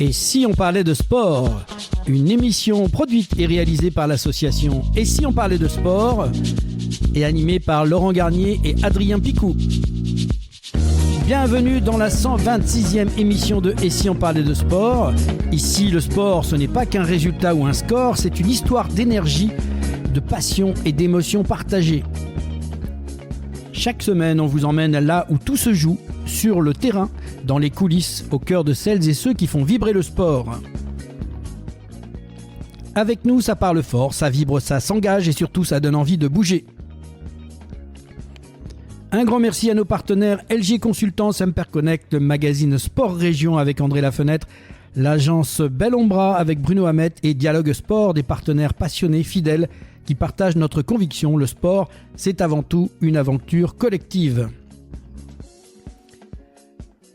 Et si on parlait de sport? Une émission produite et réalisée par l'association Et si on parlait de sport et animée par Laurent Garnier et Adrien Picou. Bienvenue dans la 126e émission de Et si on parlait de sport? Ici, le sport, ce n'est pas qu'un résultat ou un score, c'est une histoire d'énergie, de passion et d'émotions partagées. Chaque semaine, on vous emmène là où tout se joue, sur le terrain, dans les coulisses, au cœur de celles et ceux qui font vibrer le sport. Avec nous, ça parle fort, ça vibre, ça s'engage et surtout, ça donne envie de bouger. Un grand merci à nos partenaires LG Consultants, Semperconnect, le magazine Sport Région avec André Lafenêtre, l'agence Bellombra avec Bruno Hamet et Dialogue Sport, des partenaires passionnés, fidèles, qui partagent notre conviction. Le sport, c'est avant tout une aventure collective.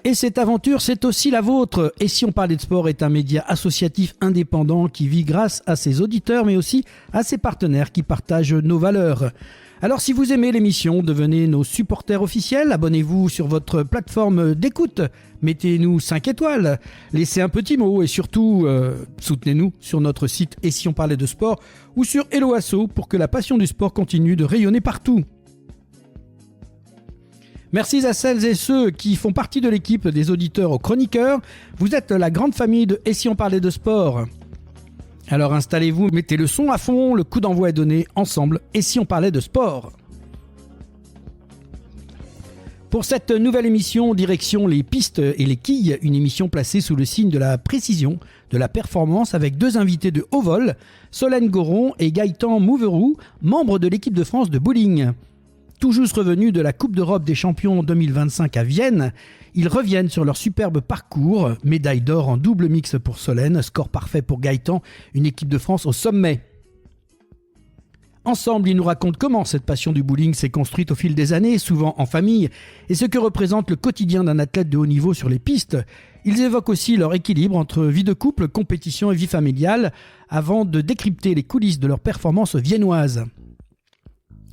Et cette aventure, c'est aussi la vôtre. Et si on parlait de sport est un média associatif indépendant qui vit grâce à ses auditeurs, mais aussi à ses partenaires qui partagent nos valeurs. Alors si vous aimez l'émission, devenez nos supporters officiels, abonnez-vous sur votre plateforme d'écoute, mettez-nous 5 étoiles, laissez un petit mot et surtout soutenez-nous sur notre site Et si on parlait de sport ou sur Hello Asso pour que la passion du sport continue de rayonner partout. Merci à celles et ceux qui font partie de l'équipe des auditeurs aux chroniqueurs. Vous êtes la grande famille de Et si on parlait de sport? Alors installez-vous, mettez le son à fond, le coup d'envoi est donné ensemble. Et si on parlait de sport? Pour cette nouvelle émission, direction les pistes et les quilles, une émission placée sous le signe de la précision, de la performance avec deux invités de haut vol, Solène Goron et Gaëtan Mouverou, membres de l'équipe de France de bowling. Tout juste revenus de la Coupe d'Europe des champions 2025 à Vienne, ils reviennent sur leur superbe parcours, médaille d'or en double mix pour Solène, score parfait pour Gaëtan, une équipe de France au sommet. Ensemble, ils nous racontent comment cette passion du bowling s'est construite au fil des années, souvent en famille, et ce que représente le quotidien d'un athlète de haut niveau sur les pistes. Ils évoquent aussi leur équilibre entre vie de couple, compétition et vie familiale, avant de décrypter les coulisses de leur performance viennoise.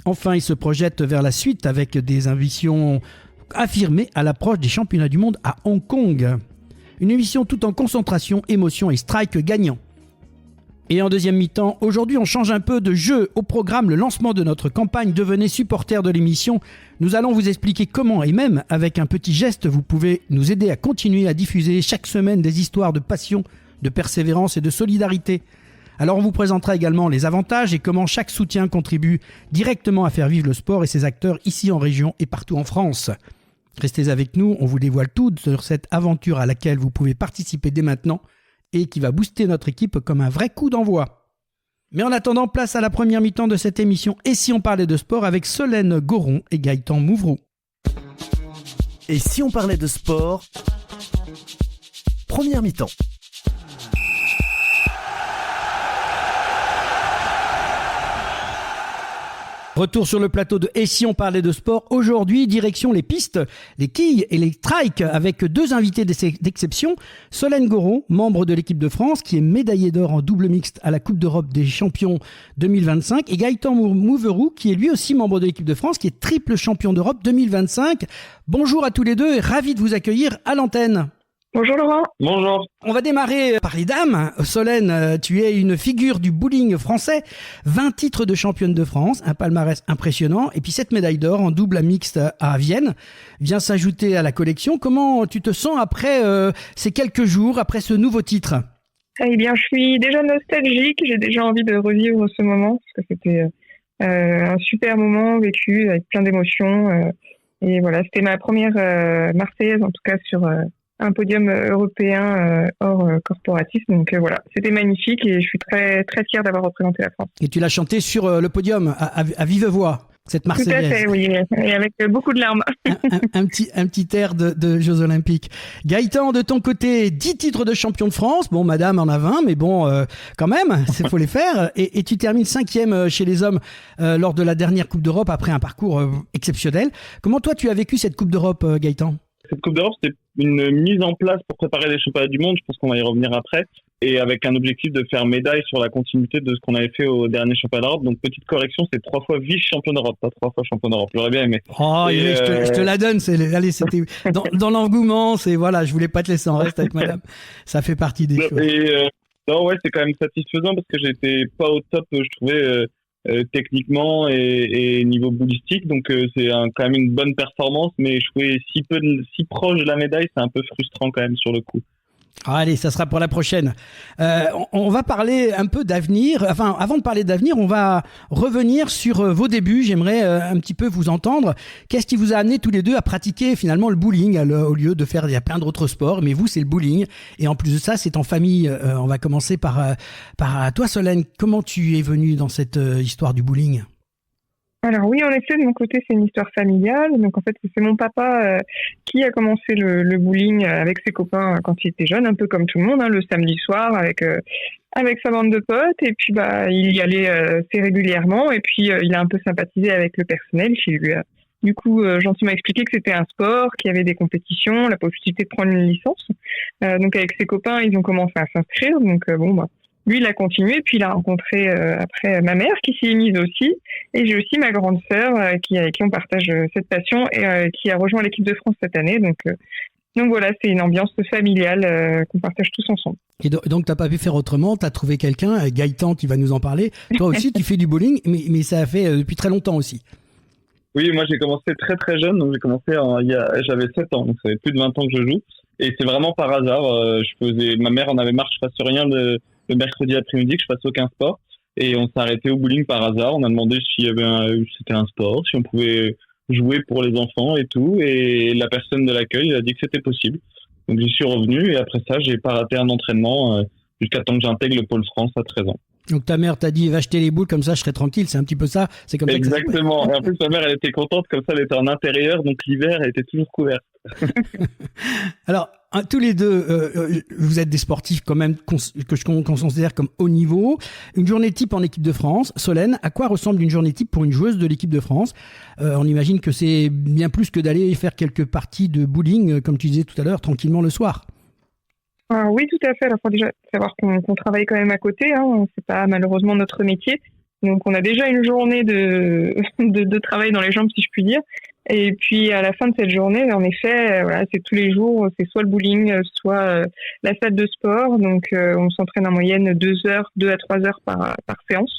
Enfin, ils se projettent vers la suite avec des ambitions affirmées à l'approche des championnats du monde à Hong Kong. Une émission tout en concentration, émotion et strike gagnant. Et en deuxième mi-temps, aujourd'hui on change un peu de jeu. Au programme, le lancement de notre campagne Devenez supporter de l'émission. Nous allons vous expliquer comment et même avec un petit geste, vous pouvez nous aider à continuer à diffuser chaque semaine des histoires de passion, de persévérance et de solidarité. Alors on vous présentera également les avantages et comment chaque soutien contribue directement à faire vivre le sport et ses acteurs ici en région et partout en France. Restez avec nous, on vous dévoile tout sur cette aventure à laquelle vous pouvez participer dès maintenant et qui va booster notre équipe comme un vrai coup d'envoi. Mais en attendant, place à la première mi-temps de cette émission Et si on parlait de sport avec Solène Goron et Gaëtan Mouverou. Et si on parlait de sport, première mi-temps. Retour sur le plateau de Et si on parlait de sport, aujourd'hui direction les pistes, les quilles et les strikes avec deux invités d'exception. Solène Goron, membre de l'équipe de France qui est médaillée d'or en double mixte à la Coupe d'Europe des champions 2025 et Gaëtan Mouverou qui est lui aussi membre de l'équipe de France qui est triple champion d'Europe 2025. Bonjour à tous les deux et ravi de vous accueillir à l'antenne. Bonjour Laurent. Bonjour. On va démarrer par les dames. Solène, tu es une figure du bowling français, 20 titres de championne de France, un palmarès impressionnant, et puis cette médaille d'or en double mixte à Vienne vient s'ajouter à la collection. Comment tu te sens après ces quelques jours, après ce nouveau titre? Eh bien, je suis déjà nostalgique, j'ai déjà envie de revivre ce moment, parce que c'était un super moment vécu avec plein d'émotions. Et voilà, c'était ma première Marseillaise, en tout cas sur un podium européen hors corporatif. Donc voilà, c'était magnifique et je suis très, très fière d'avoir représenté la France. Et tu l'as chanté sur le podium à vive voix, cette Marseillaise. Tout à fait, oui, et avec beaucoup de larmes. un petit air de Jeux Olympiques. Gaëtan, de ton côté, 10 titres de champion de France. Bon, madame en a 20, mais bon, quand même, il faut les faire. Et tu termines 5e chez les hommes lors de la dernière Coupe d'Europe après un parcours exceptionnel. Comment toi, tu as vécu cette Coupe d'Europe, Gaëtan? Cette Coupe d'Europe, c'était une mise en place pour préparer les championnats du monde. Je pense qu'on va y revenir après. et avec un objectif de faire médaille sur la continuité de ce qu'on avait fait au dernier championnat d'Europe. Donc petite correction, c'est 3 fois vice-champion d'Europe, pas 3 fois champion d'Europe. J'aurais bien aimé. Oh, je te la donne. Allez, c'était dans l'engouement. Voilà, je voulais pas te laisser en reste avec madame. Ça fait partie des choses. Non, ouais, c'est quand même satisfaisant parce que j'étais pas au top, je trouvais, techniquement et niveau boulistique. Donc c'est quand même une bonne performance, mais je trouvais si proche de la médaille, c'est un peu frustrant quand même sur le coup. Allez, ça sera pour la prochaine. On va parler un peu d'avenir. Enfin, avant de parler d'avenir, on va revenir sur vos débuts. J'aimerais un petit peu vous entendre. Qu'est-ce qui vous a amené tous les deux à pratiquer finalement le bowling au lieu de faire, il y a plein d'autres sports, mais vous, c'est le bowling. Et en plus de ça, c'est en famille. On va commencer par toi, Solène. Comment tu es venue dans cette histoire du bowling ? Alors oui, en effet, de mon côté, c'est une histoire familiale. Donc en fait, c'est mon papa qui a commencé le bowling avec ses copains quand il était jeune, un peu comme tout le monde, hein, le samedi soir avec sa bande de potes. Et puis il y allait assez régulièrement. Et puis il a un peu sympathisé avec le personnel. Il lui a du coup gentiment expliqué que c'était un sport, qu'il y avait des compétitions, la possibilité de prendre une licence. Donc avec ses copains, ils ont commencé à s'inscrire. Donc lui, il a continué, puis il a rencontré après ma mère qui s'y est mise aussi, et j'ai aussi ma grande sœur avec qui on partage cette passion et qui a rejoint l'équipe de France cette année. Donc voilà, c'est une ambiance familiale qu'on partage tous ensemble. Et donc t'as pas pu faire autrement, t'as trouvé quelqu'un, Gaëtan qui va nous en parler. Toi aussi, tu fais du bowling, mais ça a fait depuis très longtemps aussi. Oui, moi j'ai commencé très très jeune, donc j'ai commencé j'avais 7 ans, donc ça fait plus de 20 ans que je joue, et c'est vraiment par hasard. Ma mère en avait marre que je fasse rien le mercredi après-midi, que je fasse aucun sport, et on s'est arrêté au bowling par hasard. On a demandé si c'était un sport, si on pouvait jouer pour les enfants et tout, et la personne de l'accueil a dit que c'était possible. Donc j'y suis revenu, et après ça j'ai pas raté un entraînement jusqu'à temps que j'intègre le Pôle France à 13 ans. Donc ta mère t'a dit va acheter les boules, comme ça je serai tranquille, c'est un petit peu ça, c'est comme ça. Exactement. Et en plus ma mère elle était contente, comme ça elle était en intérieur, donc l'hiver elle était toujours couverte. Alors tous les deux, vous êtes des sportifs quand même qu'on considère comme haut niveau. Une journée type en équipe de France. Solène, à quoi ressemble une journée type pour une joueuse de l'équipe de France ? On imagine que c'est bien plus que d'aller faire quelques parties de bowling, comme tu disais tout à l'heure, tranquillement le soir. Oui, tout à fait. Alors, faut déjà savoir qu'on travaille quand même à côté. Hein. C'est pas malheureusement notre métier. Donc, on a déjà une journée de travail dans les jambes, si je puis dire. Et puis, à la fin de cette journée, en effet, voilà, c'est tous les jours, c'est soit le bowling, soit la salle de sport. Donc, on s'entraîne en moyenne 2 à 3 heures par séance,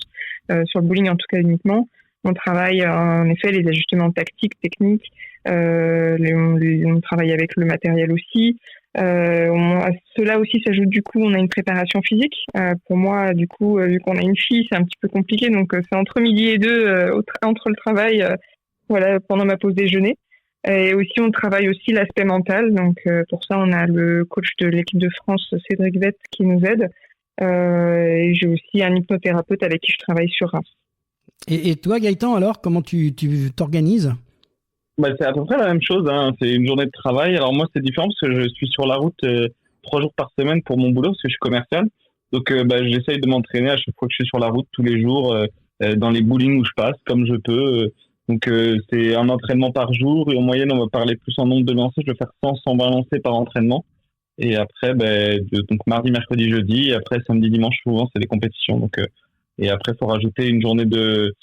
sur le bowling en tout cas uniquement. On travaille en effet les ajustements tactiques, techniques. On travaille avec le matériel aussi. À cela aussi s'ajoute du coup, on a une préparation physique. Pour moi, du coup, vu qu'on a une fille, c'est un petit peu compliqué. Donc, c'est entre midi et 2, entre le travail, voilà, pendant ma pause déjeuner. Et aussi, on travaille aussi l'aspect mental. Donc, pour ça, on a le coach de l'équipe de France, Cédric Vette, qui nous aide. Et j'ai aussi un hypnothérapeute avec qui je travaille sur Reims. Et toi, Gaëtan, alors, comment tu t'organises ? C'est à peu près la même chose, hein. C'est une journée de travail. Alors moi, c'est différent parce que je suis sur la route 3 jours par semaine pour mon boulot, parce que je suis commercial. Donc, j'essaye de m'entraîner à chaque fois que je suis sur la route, tous les jours, dans les bowling où je passe, comme je peux. Donc, c'est un entraînement par jour. Et en moyenne, on va parler plus en nombre de lancers. Je vais faire 120 lancers par entraînement. Et après, donc mardi, mercredi, jeudi. Et après, samedi, dimanche, souvent, c'est des compétitions. Donc, et après, il faut rajouter une journée de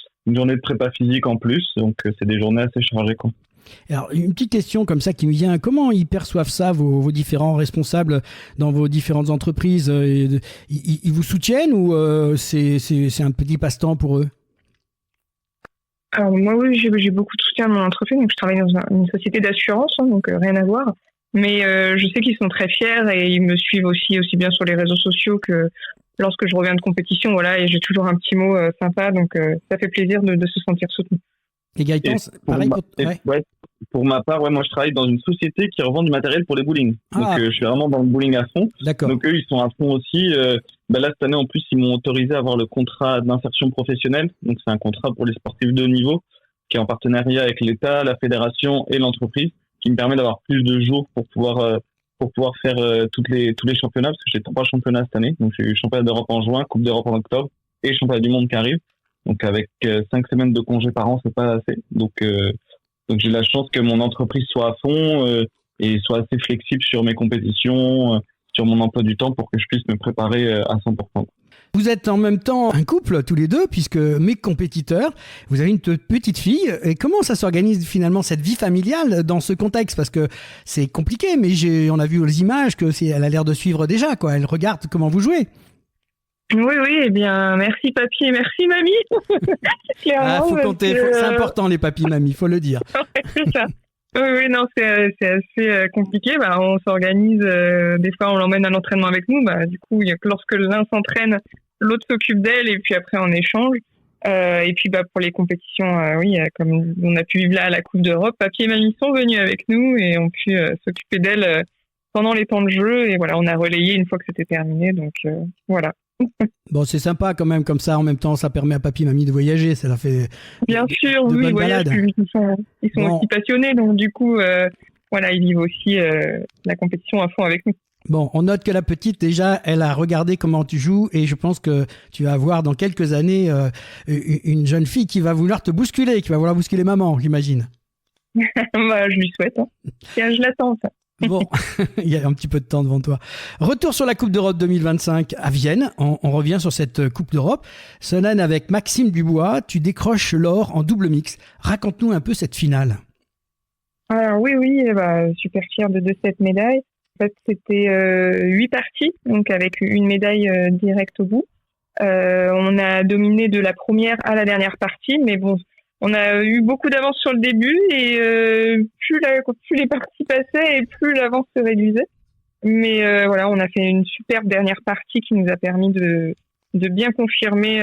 prépa physique en plus, donc c'est des journées assez chargées, quoi. Alors, une petite question comme ça qui me vient, comment ils perçoivent ça, vos différents responsables dans vos différentes entreprises ? Ils vous soutiennent ou c'est un petit passe-temps pour eux ? Alors moi, oui, j'ai beaucoup de soutien à mon entreprise, donc je travaille dans une société d'assurance, hein, donc rien à voir. Mais je sais qu'ils sont très fiers et ils me suivent aussi bien sur les réseaux sociaux que lorsque je reviens de compétition, voilà, et j'ai toujours un petit mot sympa, donc ça fait plaisir de se sentir soutenu. Et Gaëtan, pareil pour ma part, moi je travaille dans une société qui revend du matériel pour les bowling. Donc je suis vraiment dans le bowling à fond. D'accord. Donc eux, ils sont à fond aussi. Là, cette année, en plus, ils m'ont autorisé à avoir le contrat d'insertion professionnelle. Donc c'est un contrat pour les sportifs de haut niveau qui est en partenariat avec l'État, la fédération et l'entreprise, qui me permet d'avoir plus de jours pour pouvoir faire tous les championnats, parce que j'ai 3 championnats cette année. Donc j'ai eu championnat d'Europe en juin, Coupe d'Europe en octobre et championnat du monde qui arrive. Donc avec 5 semaines de congé par an, c'est pas assez. Donc j'ai la chance que mon entreprise soit à fond et soit assez flexible sur mes compétitions, sur mon emploi du temps pour que je puisse me préparer à 100%. Vous êtes en même temps un couple tous les deux, puisque mes compétiteurs, vous avez une petite fille. Et comment ça s'organise finalement cette vie familiale dans ce contexte? Parce que c'est compliqué, mais on a vu aux images elle a l'air de suivre déjà, quoi. Elle regarde comment vous jouez. Oui, eh bien, merci papy et merci mamie. Clairement, faut compter, c'est important les papis mamies, faut le dire. C'est ça. Oui, non, c'est assez compliqué. On s'organise, des fois on l'emmène à l'entraînement avec nous. Du coup, lorsque l'un s'entraîne, l'autre s'occupe d'elle et puis après on échange. Et puis pour les compétitions, comme on a pu vivre là à la Coupe d'Europe, papy et mamie sont venus avec nous et ont pu s'occuper d'elle pendant les temps de jeu. Et voilà, on a relayé une fois que c'était terminé. Donc voilà. Bon, c'est sympa quand même, comme ça, en même temps, ça permet à papy et mamie de voyager, ça leur fait bien sûr, oui, ils voyagent, ils sont aussi passionnés, donc du coup, ils vivent aussi la compétition à fond avec nous. Bon, on note que la petite, déjà, elle a regardé comment tu joues et je pense que tu vas avoir dans quelques années une jeune fille qui va vouloir te bousculer, qui va vouloir bousculer maman, j'imagine. Je lui souhaite, hein. Je l'attends, ça. Bon, il y a un petit peu de temps devant toi. Retour sur la Coupe d'Europe 2025 à Vienne. On revient sur cette Coupe d'Europe. Solène, avec Maxime Dubois, tu décroches l'or en double mix. Raconte-nous un peu cette finale. Alors oui, super fière de cette médaille. En fait, c'était 8 parties, donc avec une médaille directe au bout. On a dominé de la première à la dernière partie, mais bon, on a eu beaucoup d'avance sur le début et plus les parties passaient et plus l'avance se réduisait. Mais on a fait une superbe dernière partie qui nous a permis de bien confirmer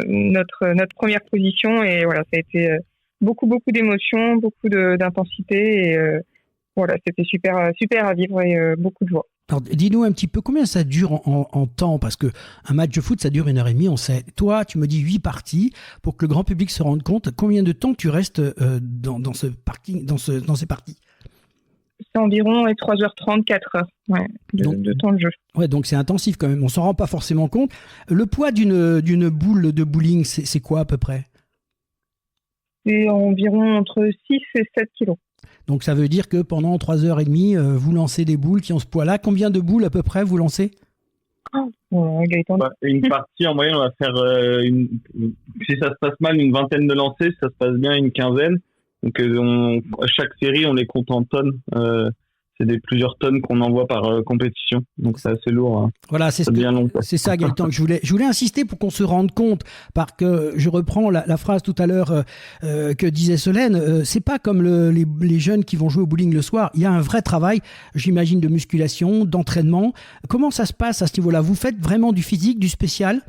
notre première position et ça a été beaucoup d'émotions, beaucoup d'intensité et c'était super à vivre et beaucoup de joie. Alors, dis-nous un petit peu combien ça dure en temps, parce que un match de foot, ça dure 1h30, on sait. Toi, tu me dis 8 parties, pour que le grand public se rende compte, combien de temps tu restes dans ces parties? C'est environ 3h30, 4h de temps de jeu. Ouais, donc c'est intensif quand même, on s'en rend pas forcément compte. Le poids d'une boule de bowling, c'est quoi à peu près? C'est environ entre 6 et 7 kilos. Donc ça veut dire que pendant 3h30, vous lancez des boules qui ont ce poids-là. Combien de boules à peu près vous lancez? Une partie en moyenne, on va faire, si ça se passe mal, une vingtaine de lancers. Si ça se passe bien, une quinzaine. Donc à chaque série, on les compte en tonnes. C'est plusieurs tonnes qu'on envoie par compétition. Donc c'est assez lourd. Hein. Voilà, c'est ça, Gaëtan, que je voulais insister pour qu'on se rende compte, parce que je reprends la phrase tout à l'heure que disait Solène, c'est pas comme les jeunes qui vont jouer au bowling le soir, il y a un vrai travail, j'imagine, de musculation, d'entraînement. Comment ça se passe à ce niveau-là? Vous faites vraiment du physique, du spécial?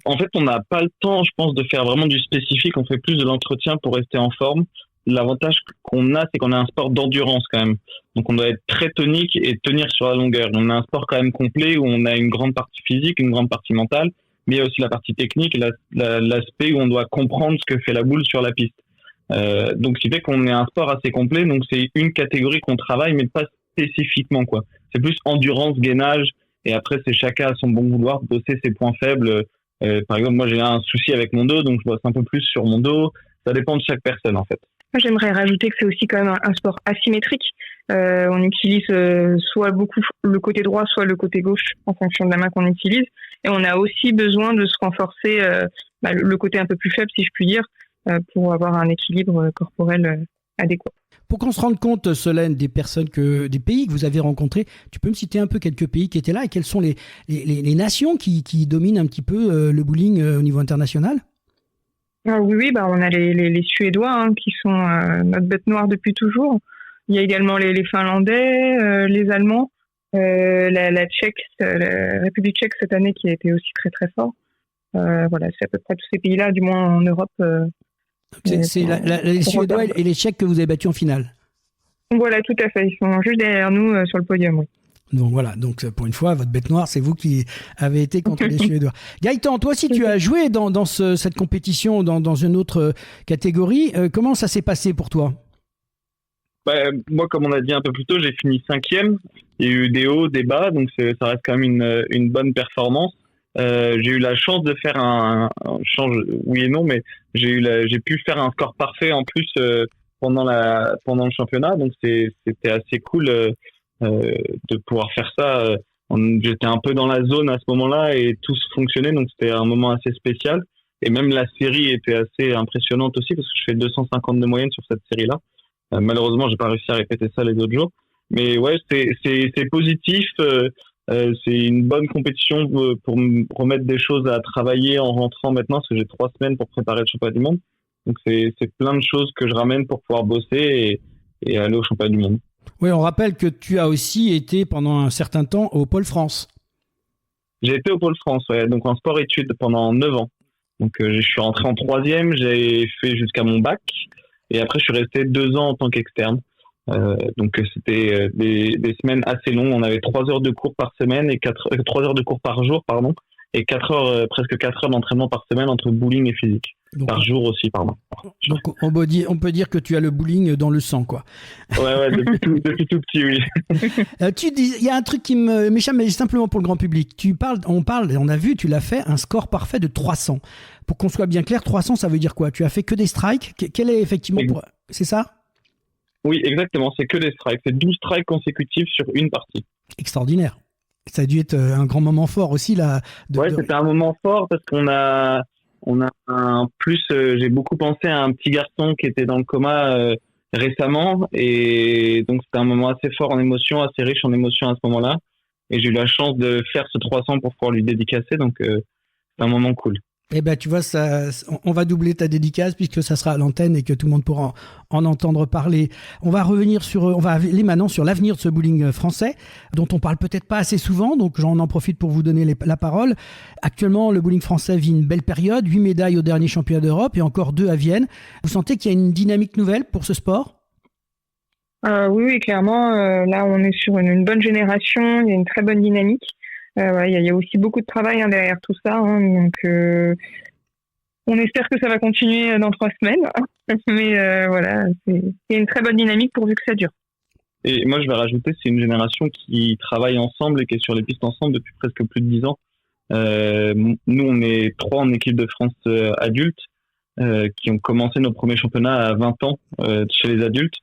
En fait, on n'a pas le temps, je pense, de faire vraiment du spécifique. On fait plus de l'entretien pour rester en forme. L'avantage qu'on a, c'est qu'on a un sport d'endurance quand même. Donc on doit être très tonique et tenir sur la longueur. On a un sport quand même complet où on a une grande partie physique, une grande partie mentale, mais il y a aussi la partie technique et l'aspect où on doit comprendre ce que fait la boule sur la piste. Donc ce qui fait qu'on est un sport assez complet. Donc c'est une catégorie qu'on travaille, mais pas spécifiquement, quoi. C'est plus endurance, gainage, et après c'est chacun à son bon vouloir bosser ses points faibles. Par exemple, moi j'ai un souci avec mon dos, donc je bosse un peu plus sur mon dos. Ça dépend de chaque personne en fait. J'aimerais rajouter que c'est aussi quand même un sport asymétrique. On utilise soit beaucoup le côté droit, soit le côté gauche en fonction de la main qu'on utilise. Et on a aussi besoin de se renforcer le côté un peu plus faible, si je puis dire, pour avoir un équilibre corporel adéquat. Pour qu'on se rende compte, Solène, des pays que vous avez rencontrés, tu peux me citer un peu quelques pays qui étaient là et quelles sont les nations qui dominent un petit peu le bowling au niveau international? Oui, on a les Suédois qui sont notre bête noire depuis toujours. Il y a également les Finlandais, les Allemands, la Tchèque, la République tchèque cette année qui a été aussi très très fort. C'est à peu près tous ces pays-là, du moins en Europe. C'est les Suédois et les Tchèques que vous avez battus en finale. Voilà, tout à fait. Ils sont juste derrière nous sur le podium, oui. Donc voilà, pour une fois, votre bête noire, c'est vous qui avez été contre les Suédois. Gaëtan, toi aussi, tu as joué dans cette compétition, dans une autre catégorie. Comment ça s'est passé pour toi? Moi, comme on a dit un peu plus tôt, j'ai fini 5e. Il y a eu des hauts, des bas, donc ça reste quand même une bonne performance. J'ai eu la chance de faire oui et non, mais j'ai pu faire un score parfait en plus pendant le championnat, donc c'était assez cool de pouvoir faire ça J'étais un peu dans la zone à ce moment-là et tout fonctionnait, donc c'était un moment assez spécial. Et même la série était assez impressionnante aussi parce que je fais 250 de moyenne sur cette série-là. Malheureusement, j'ai pas réussi à répéter ça les autres jours. Mais ouais, c'est positif. C'est une bonne compétition pour me remettre des choses à travailler en rentrant maintenant parce que j'ai 3 semaines pour préparer le championnat du monde. Donc c'est plein de choses que je ramène pour pouvoir bosser et aller au championnat du monde. Oui, on rappelle que tu as aussi été pendant un certain temps au Pôle France. J'ai été au Pôle France, ouais, donc en sport-études pendant 9 ans. Donc je suis rentré en 3e, j'ai fait jusqu'à mon bac et après je suis resté 2 ans en tant qu'externe. Donc c'était des semaines assez longues. On avait 3 heures de cours par semaine et 3 heures de cours par jour, pardon, et 4 heures, presque 4 heures d'entraînement par semaine entre bowling et physique. Donc, par jour aussi, pardon. Donc on peut dire que tu as le bowling dans le sang, quoi. Ouais, depuis tout petit, oui. Tu dis, il y a un truc qui m'échappe, mais simplement pour le grand public. On a vu, tu l'as fait, un score parfait de 300. Pour qu'on soit bien clair, 300, ça veut dire quoi? Tu as fait que des strikes? Quel est effectivement, c'est ça? Oui, exactement. C'est que des strikes. C'est 12 strikes consécutifs sur une partie. Extraordinaire. Ça a dû être un grand moment fort aussi, là. C'était un moment fort parce qu'on a j'ai beaucoup pensé à un petit garçon qui était dans le coma récemment et donc c'était un moment assez fort en émotion, assez riche en émotion à ce moment-là et j'ai eu la chance de faire ce 300 pour pouvoir lui dédicacer, donc c'est un moment cool. Eh ben, tu vois, on va doubler ta dédicace puisque ça sera à l'antenne et que tout le monde pourra en entendre parler. On va aller maintenant sur l'avenir de ce bowling français, dont on parle peut-être pas assez souvent, donc j'en profite pour vous donner la parole. Actuellement, le bowling français vit une belle période, 8 médailles au dernier championnat d'Europe et encore 2 à Vienne. Vous sentez qu'il y a une dynamique nouvelle pour ce sport? Oui, clairement. Là, on est sur une bonne génération, il y a une très bonne dynamique. Il y a aussi beaucoup de travail derrière tout ça, donc on espère que ça va continuer dans 3 semaines, mais voilà, il y a une très bonne dynamique pourvu que ça dure. Et moi je vais rajouter, c'est une génération qui travaille ensemble et qui est sur les pistes ensemble depuis presque plus de 10 ans. Nous on est 3 en équipe de France adultes qui ont commencé nos premiers championnats à 20 ans chez les adultes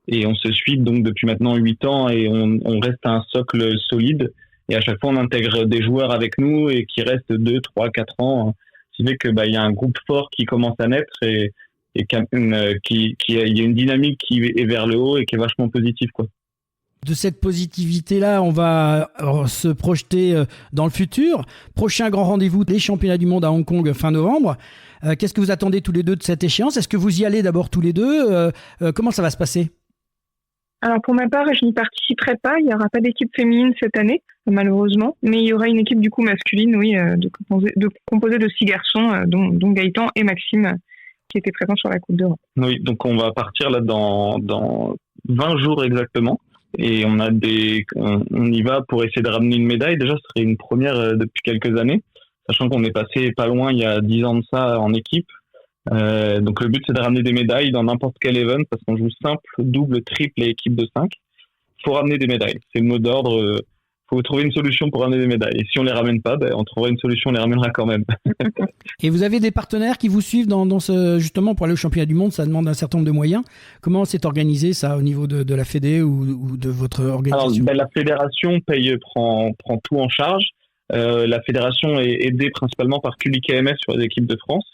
et on se suit donc depuis maintenant 8 ans et on reste à un socle solide. Et à chaque fois, on intègre des joueurs avec nous et qui restent 2, 3, 4 ans. Ce qui fait que, y a un groupe fort qui commence à naître et il y a une dynamique qui est vers le haut et qui est vachement positive, quoi. De cette positivité-là, on va se projeter dans le futur. Prochain grand rendez-vous, les championnats du monde à Hong Kong fin novembre. Qu'est-ce que vous attendez tous les deux de cette échéance? Est-ce que vous y allez d'abord tous les deux? Comment ça va se passer? Alors pour ma part, je n'y participerai pas. Il n'y aura pas d'équipe féminine cette année, malheureusement. Mais il y aura une équipe du coup masculine, oui, composée de 6 garçons, dont Gaëtan et Maxime, qui étaient présents sur la Coupe d'Europe. Oui, donc on va partir là dans 20 jours exactement. Et on y va pour essayer de ramener une médaille. Déjà, ce serait une première depuis quelques années, sachant qu'on est passé pas loin il y a 10 ans de ça en équipe. Donc le but c'est de ramener des médailles dans n'importe quel event parce qu'on joue simple, double, triple et équipe de 5. Il faut ramener des médailles, c'est le mot d'ordre. Faut trouver une solution pour ramener des médailles. Et si on les ramène pas, on trouvera une solution, on les ramènera quand même. Et vous avez des partenaires qui vous suivent dans justement pour aller au championnat du monde, ça demande un certain nombre de moyens. Comment c'est organisé ça au niveau de la Fédé ou de votre organisation? Alors, la fédération prend tout en charge. La fédération est aidée principalement par QLIKMS sur les équipes de France.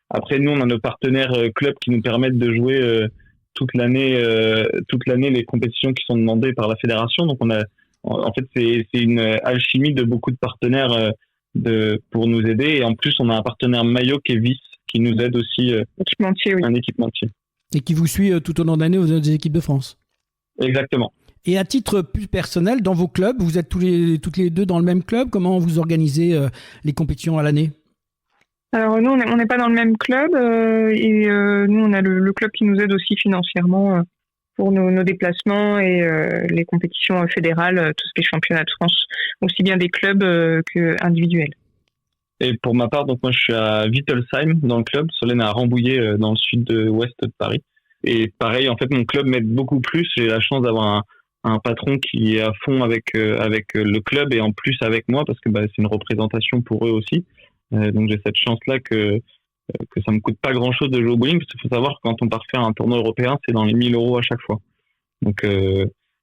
Après, nous, on a nos partenaires clubs qui nous permettent de jouer toute l'année les compétitions qui sont demandées par la fédération. Donc, en fait, c'est une alchimie de beaucoup de partenaires pour nous aider. Et en plus, on a un partenaire maillot qui est Vice, qui nous aide aussi. Équipementier, oui. Un équipementier. Et qui vous suit tout au long de l'année aux autres équipes de France. Exactement. Et à titre plus personnel, dans vos clubs, vous êtes toutes les deux dans le même club. Comment vous organisez les compétitions à l'année? Alors nous, on n'est pas dans le même club et nous, on a le club qui nous aide aussi financièrement pour nos déplacements et les compétitions fédérales, tout ce qui est championnat de France, aussi bien des clubs que individuels. Et pour ma part, donc moi je suis à Wittelsheim dans le club, Solène à Rambouillet dans le sud-ouest de Paris. Et pareil, en fait, mon club m'aide beaucoup plus. J'ai la chance d'avoir un patron qui est à fond avec le club et en plus avec moi parce que c'est une représentation pour eux aussi. Donc j'ai cette chance-là que ça me coûte pas grand-chose de jouer au bowling parce qu'il faut savoir que quand on part faire un tournoi européen, c'est dans les 1 000 € à chaque fois. Donc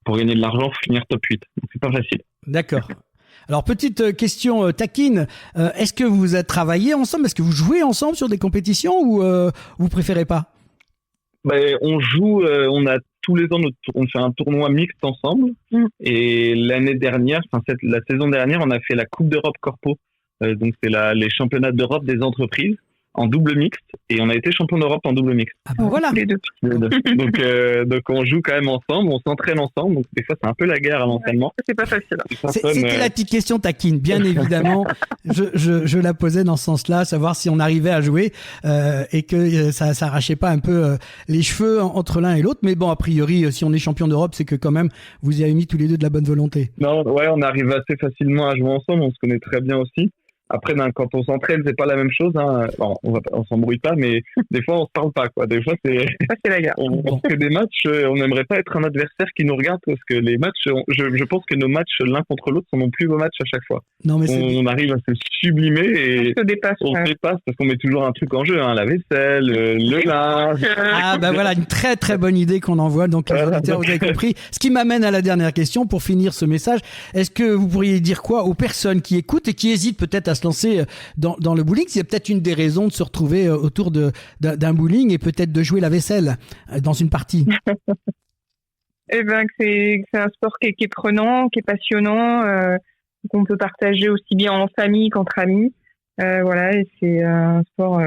pour gagner de l'argent, faut finir top 8. Donc c'est pas facile. D'accord. Alors, petite question taquine, est-ce que vous avez travaillé ensemble? Est-ce que vous jouez ensemble sur des compétitions ou vous préférez pas? On joue, on a tous les ans, on fait un tournoi mixte ensemble. Et l'année dernière, la saison dernière, on a fait la Coupe d'Europe Corpo. Donc c'est les championnats d'Europe des entreprises en double mixte, et on a été champion d'Europe en double mixte. Ah ben voilà. Les deux. Donc on joue quand même ensemble, on s'entraîne ensemble, donc des fois c'est un peu la guerre à l'entraînement. C'est pas facile. C'était la petite question taquine, bien évidemment. Je la posais dans ce sens-là, savoir si on arrivait à jouer et que ça s'arrachait pas un peu les cheveux entre l'un et l'autre. Mais bon, a priori, si on est champion d'Europe, c'est que quand même vous y avez mis tous les deux de la bonne volonté. Non, ouais, on arrive assez facilement à jouer ensemble, on se connaît très bien aussi. Après, quand on s'entraîne, c'est pas la même chose. Hein. Bon, on s'embrouille pas, mais des fois, on se parle pas, quoi. Des fois, c'est la guerre. On fait des matchs. On n'aimerait pas être un adversaire qui nous regarde, parce que les matchs, je pense que nos matchs l'un contre l'autre sont nos plus beaux matchs à chaque fois. Non, mais on arrive à se sublimer et on se dépasse parce qu'on met toujours un truc en jeu, hein, la vaisselle, le linge. Ah bah voilà, une très très bonne idée qu'on envoie. Donc les auditeurs, vous avez compris. Ce qui m'amène à la dernière question pour finir ce message. Est-ce que vous pourriez dire quoi aux personnes qui écoutent et qui hésitent peut-être à se lancer dans le bowling? C'est peut-être une des raisons de se retrouver autour d'un bowling et peut-être de jouer la vaisselle dans une partie. Eh ben, c'est un sport qui est prenant, qui est passionnant, qu'on peut partager aussi bien en famille qu'entre amis. Voilà, et c'est un sport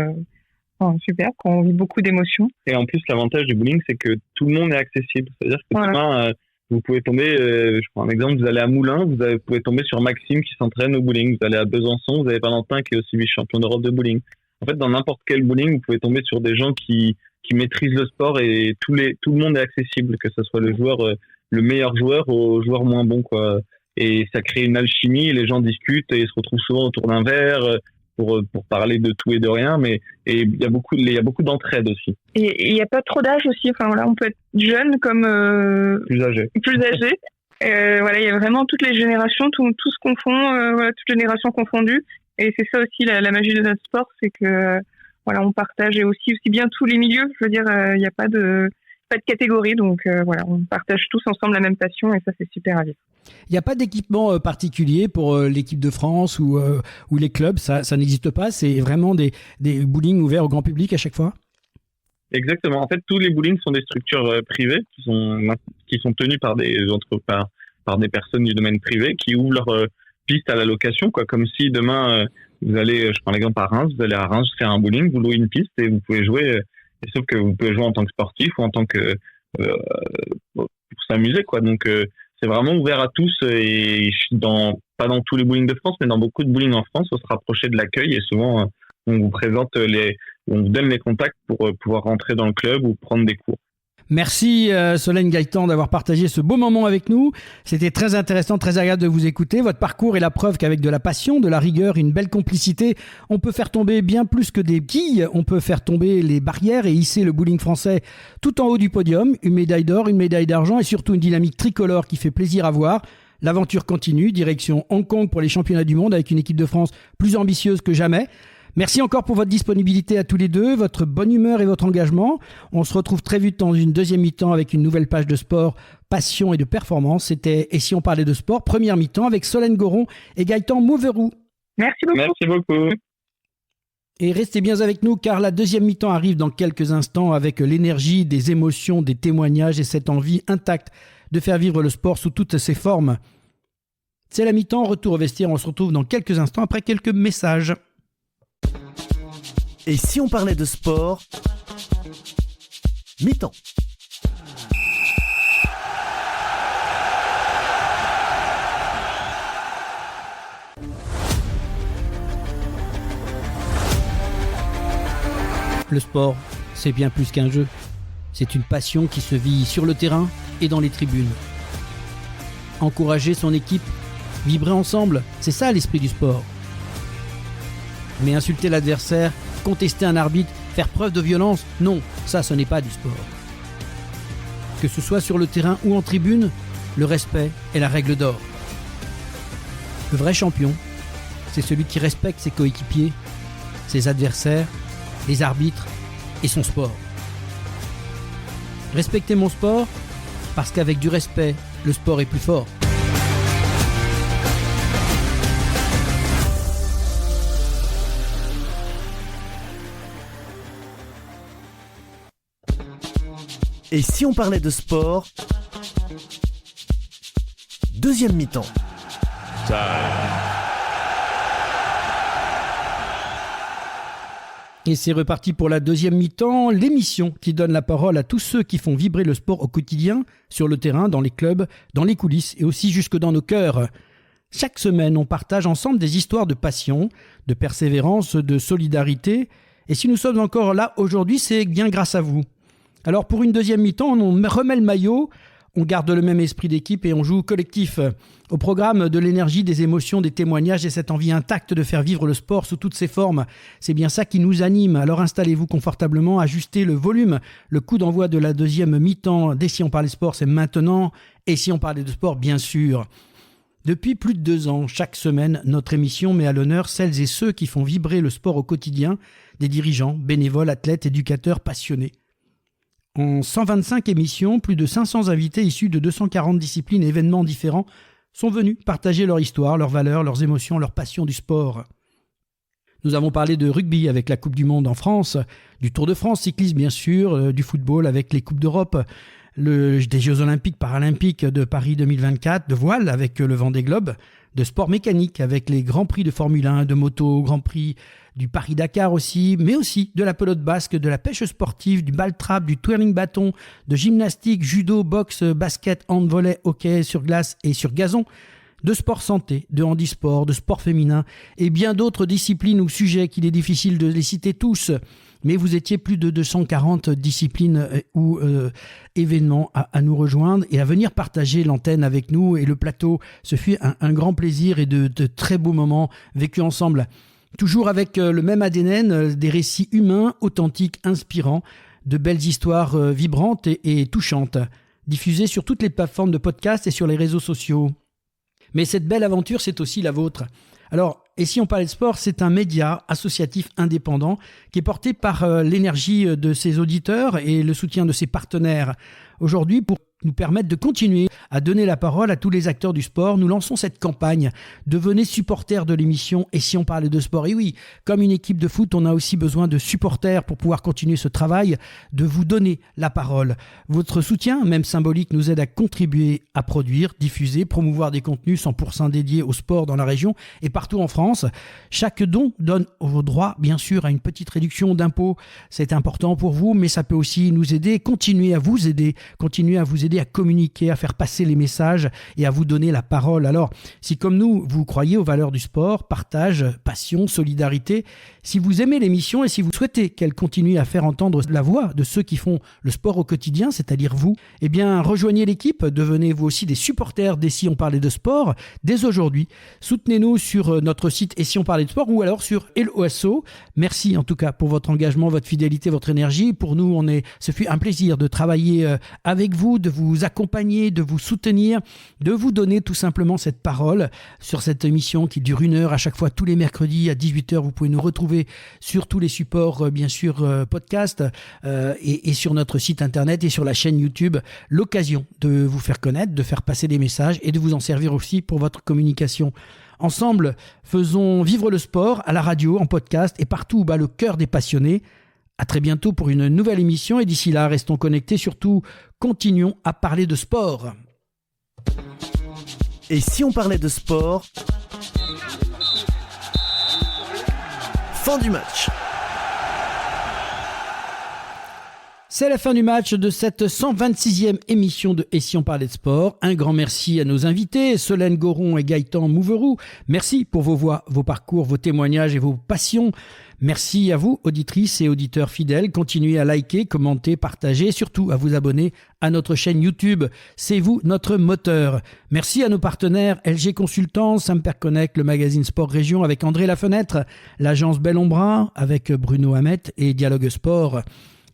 super, qu'on vit beaucoup d'émotions. Et en plus, l'avantage du bowling, c'est que tout le monde est accessible. C'est-à-dire que demain, vous pouvez tomber, je prends un exemple, vous allez à Moulins, vous pouvez tomber sur Maxime qui s'entraîne au bowling. Vous allez à Besançon, vous avez Valentin qui est aussi vice-champion d'Europe de bowling. En fait, dans n'importe quel bowling, vous pouvez tomber sur des gens qui maîtrisent le sport, et tout le monde est accessible, que ce soit le meilleur joueur au joueur moins bon, quoi. Et ça crée une alchimie, les gens discutent et se retrouvent souvent autour d'un verre pour parler de tout et de rien, et il y a beaucoup d'entraide aussi. Et il n'y a pas trop d'âge aussi, enfin voilà, on peut être jeune comme plus âgé. Voilà, il y a vraiment toutes les générations, tout se confond, voilà, toutes générations confondues, et c'est ça aussi la magie de notre sport, c'est que voilà, on partage, et aussi bien tous les milieux, je veux dire, il n'y a pas de catégorie, donc voilà, on partage tous ensemble la même passion, et ça c'est super à vivre. Il n'y a pas d'équipement particulier pour l'équipe de France ou les clubs, ça n'existe pas, c'est vraiment des bowling ouverts au grand public à chaque fois? Exactement. En fait, tous les bowlings sont des structures privées qui sont tenues par des personnes du domaine privé qui ouvrent leur piste à la location, quoi. Comme si demain vous allez, je prends l'exemple à Reims, vous allez à Reims faire un bowling, vous louez une piste et vous pouvez jouer. Et sauf que vous pouvez jouer en tant que sportif ou en tant que pour s'amuser, quoi. Donc c'est vraiment ouvert à tous, et pas dans tous les bowlings de France, mais dans beaucoup de bowlings en France, on se rapprocher de l'accueil, et souvent on vous présente on vous donne les contacts pour pouvoir rentrer dans le club ou prendre des cours. Merci Solène Gaëtan d'avoir partagé ce beau moment avec nous. C'était très intéressant, très agréable de vous écouter. Votre parcours est la preuve qu'avec de la passion, de la rigueur, une belle complicité, on peut faire tomber bien plus que des quilles. On peut faire tomber les barrières et hisser le bowling français tout en haut du podium. Une médaille d'or, une médaille d'argent et surtout une dynamique tricolore qui fait plaisir à voir. L'aventure continue, direction Hong Kong pour les championnats du monde avec une équipe de France plus ambitieuse que jamais. Merci encore pour votre disponibilité à tous les deux, votre bonne humeur et votre engagement. On se retrouve très vite dans une deuxième mi-temps avec une nouvelle page de sport, passion et de performance. C'était Et si on parlait de sport, première mi-temps avec Solène Goron et Gaëtan Mauverou. Merci beaucoup. Merci beaucoup. Et restez bien avec nous car la deuxième mi-temps arrive dans quelques instants avec l'énergie, des émotions, des témoignages et cette envie intacte de faire vivre le sport sous toutes ses formes. C'est la mi-temps, retour au vestiaire, on se retrouve dans quelques instants après quelques messages. Et si on parlait de sport, mi-temps. Le sport, c'est bien plus qu'un jeu. C'est une passion qui se vit sur le terrain et dans les tribunes. Encourager son équipe, vibrer ensemble, c'est ça l'esprit du sport. Mais insulter l'adversaire, contester un arbitre, faire preuve de violence, non, ça ce n'est pas du sport. Que ce soit sur le terrain ou en tribune, le respect est la règle d'or. Le vrai champion, c'est celui qui respecte ses coéquipiers, ses adversaires, les arbitres et son sport. Respectez mon sport, parce qu'avec du respect, le sport est plus fort. Et si on parlait de sport? Deuxième mi-temps. Et c'est reparti pour la deuxième mi-temps, l'émission qui donne la parole à tous ceux qui font vibrer le sport au quotidien, sur le terrain, dans les clubs, dans les coulisses et aussi jusque dans nos cœurs. Chaque semaine, on partage ensemble des histoires de passion, de persévérance, de solidarité. Et si nous sommes encore là aujourd'hui, c'est bien grâce à vous. Alors pour une deuxième mi-temps, on remet le maillot, on garde le même esprit d'équipe et on joue collectif. Au programme de l'énergie, des émotions, des témoignages et cette envie intacte de faire vivre le sport sous toutes ses formes. C'est bien ça qui nous anime. Alors installez-vous confortablement, ajustez le volume. Le coup d'envoi de la deuxième mi-temps dès Si on parlait sport, c'est maintenant. Et si on parlait de sport, bien sûr. Depuis plus de 2 ans, chaque semaine, notre émission met à l'honneur celles et ceux qui font vibrer le sport au quotidien, des dirigeants, bénévoles, athlètes, éducateurs, passionnés. En 125 émissions, plus de 500 invités issus de 240 disciplines et événements différents sont venus partager leur histoire, leurs valeurs, leurs émotions, leur passion du sport. Nous avons parlé de rugby avec la Coupe du Monde en France, du Tour de France cycliste bien sûr, du football avec les Coupes d'Europe, des Jeux Olympiques Paralympiques de Paris 2024, de voile avec le Vendée Globe, de sport mécanique avec les Grands Prix de Formule 1, de moto, Grand Prix du Paris-Dakar aussi, mais aussi de la pelote basque, de la pêche sportive, du ball-trap, du twirling bâton, de gymnastique, judo, boxe, basket, hand-volley, hockey sur glace et sur gazon, de sport santé, de handisport, de sport féminin et bien d'autres disciplines ou sujets qu'il est difficile de les citer tous. Mais vous étiez plus de 240 disciplines ou événements à nous rejoindre et à venir partager l'antenne avec nous et le plateau. Ce fut un grand plaisir et de très beaux moments vécus ensemble. Toujours avec le même ADN, des récits humains, authentiques, inspirants, de belles histoires vibrantes et touchantes, diffusées sur toutes les plateformes de podcast et sur les réseaux sociaux. Mais cette belle aventure, c'est aussi la vôtre. Alors, et si on parlait de sport, c'est un média associatif indépendant qui est porté par l'énergie de ses auditeurs et le soutien de ses partenaires. Aujourd'hui, pour nous permettre de continuer à donner la parole à tous les acteurs du sport, nous lançons cette campagne. Devenez supporters de l'émission Et si on parlait de sport? Et oui, comme une équipe de foot, on a aussi besoin de supporters pour pouvoir continuer ce travail, de vous donner la parole. Votre soutien, même symbolique, nous aide à contribuer à produire, diffuser, promouvoir des contenus 100% dédiés au sport dans la région et partout en France. Chaque don donne au droit, bien sûr, à une petite réduction d'impôts. C'est important pour vous, mais ça peut aussi nous aider, continuer à vous aider à communiquer, à faire passer les messages et à vous donner la parole. Alors, si comme nous, vous croyez aux valeurs du sport, partage, passion, solidarité, si vous aimez l'émission et si vous souhaitez qu'elle continue à faire entendre la voix de ceux qui font le sport au quotidien, c'est-à-dire vous, eh bien, rejoignez l'équipe, devenez vous aussi des supporters des Si on parlait de sport dès aujourd'hui. Soutenez-nous sur notre site Et si on parlait de sport ou alors sur LOSO. Merci en tout cas pour votre engagement, votre fidélité, votre énergie. Pour nous, ce fut un plaisir de travailler avec vous, de vous accompagner, de vous soutenir, de vous donner tout simplement cette parole sur cette émission qui dure 1 heure à chaque fois tous les mercredis à 18h. Vous pouvez nous retrouver sur tous les supports, bien sûr, podcast et sur notre site internet et sur la chaîne YouTube. L'occasion de vous faire connaître, de faire passer des messages et de vous en servir aussi pour votre communication. Ensemble, faisons vivre le sport à la radio, en podcast et partout où bat le cœur des passionnés. À très bientôt pour une nouvelle émission et d'ici là, restons connectés. Surtout, continuons à parler de sport. Et si on parlait de sport? Fin du match. C'est la fin du match de cette 126e émission de Et si on parlait de sport. Un grand merci à nos invités, Solène Goron et Gaëtan Mouverou. Merci pour vos voix, vos parcours, vos témoignages et vos passions. Merci à vous, auditrices et auditeurs fidèles. Continuez à liker, commenter, partager et surtout à vous abonner à notre chaîne YouTube. C'est vous, notre moteur. Merci à nos partenaires LG Consultants, Samper Connect, le magazine Sport Région avec André Lafenêtre, l'agence Bel-Ombrin avec Bruno Hamet et Dialogue Sport.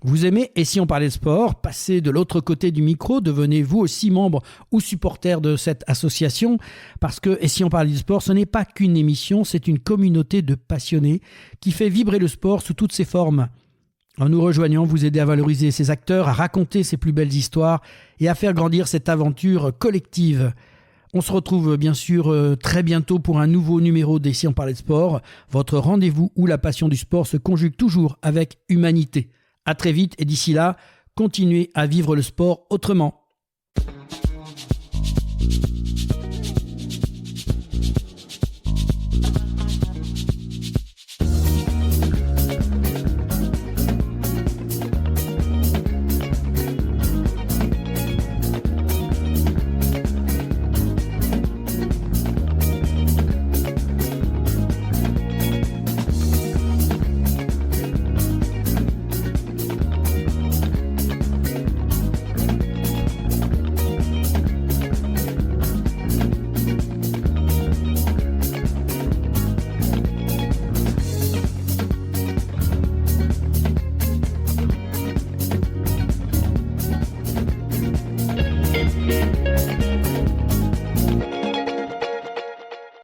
Vous aimez Et si on parlait de sport? Passez de l'autre côté du micro, devenez vous aussi membre ou supporter de cette association parce que Et si on parlait de sport, ce n'est pas qu'une émission, c'est une communauté de passionnés qui fait vibrer le sport sous toutes ses formes. En nous rejoignant, vous aidez à valoriser ces acteurs, à raconter ses plus belles histoires et à faire grandir cette aventure collective. On se retrouve bien sûr très bientôt pour un nouveau numéro d'Et si on parlait de sport, votre rendez-vous où la passion du sport se conjugue toujours avec humanité. À très vite et d'ici là, continuer à vivre le sport autrement.